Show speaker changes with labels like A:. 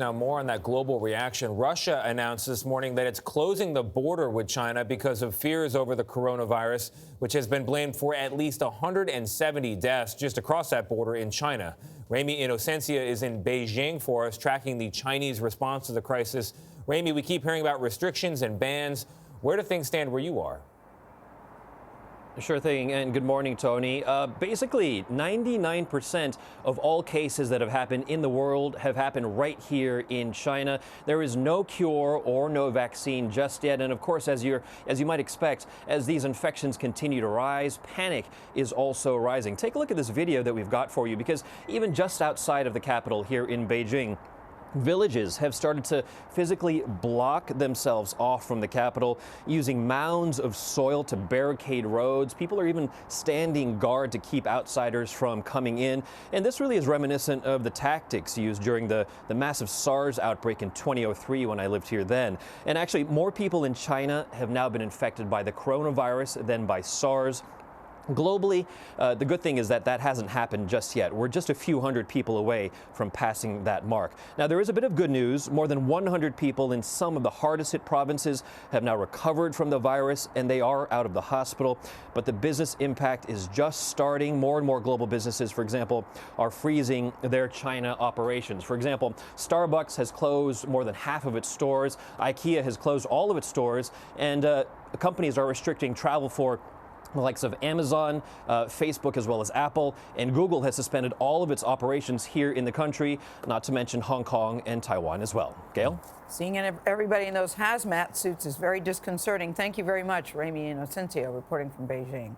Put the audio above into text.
A: Now, more on that global reaction. Russia announced this morning that it's closing the border with China because of fears over the coronavirus, which has been blamed for at least 170 deaths just across that border in China. Ramy Inocencio is in Beijing for us, tracking the Chinese response to the crisis. Ramy, we keep hearing about restrictions and bans. Where do things stand where you are?
B: Sure thing, and good morning, Tony. Basically, 99% of all cases that have happened in the world have happened right here in China. There is no cure or no vaccine just yet, and of course, as you might expect, as these infections continue to rise, panic is also rising. Take a look at this video that we've got for you, because even just outside of the capital here in Beijing, villages have started to physically block themselves off from the capital, using mounds of soil to barricade roads. People are even standing guard to keep outsiders from coming in. And this really is reminiscent of the tactics used during the massive SARS outbreak in 2003 when I lived here then. And actually, more people in China have now been infected by the coronavirus than by SARS. Globally, the good thing is that hasn't happened just yet. We're just a few hundred people away from passing that mark. Now, there is a bit of good news. More than 100 people in some of the hardest hit provinces have now recovered from the virus, and they are out of the hospital. But the business impact is just starting. More and more global businesses, for example, are freezing their China operations. For example, Starbucks has closed more than half of its stores. IKEA has closed all of its stores, and companies are restricting travel for the likes of Amazon, Facebook, as well as Apple, and Google has suspended all of its operations here in the country, not to mention Hong Kong and Taiwan as well. Gayle?
C: Seeing everybody in those hazmat suits is very disconcerting. Thank you very much, Ramy Inocencio, reporting from Beijing.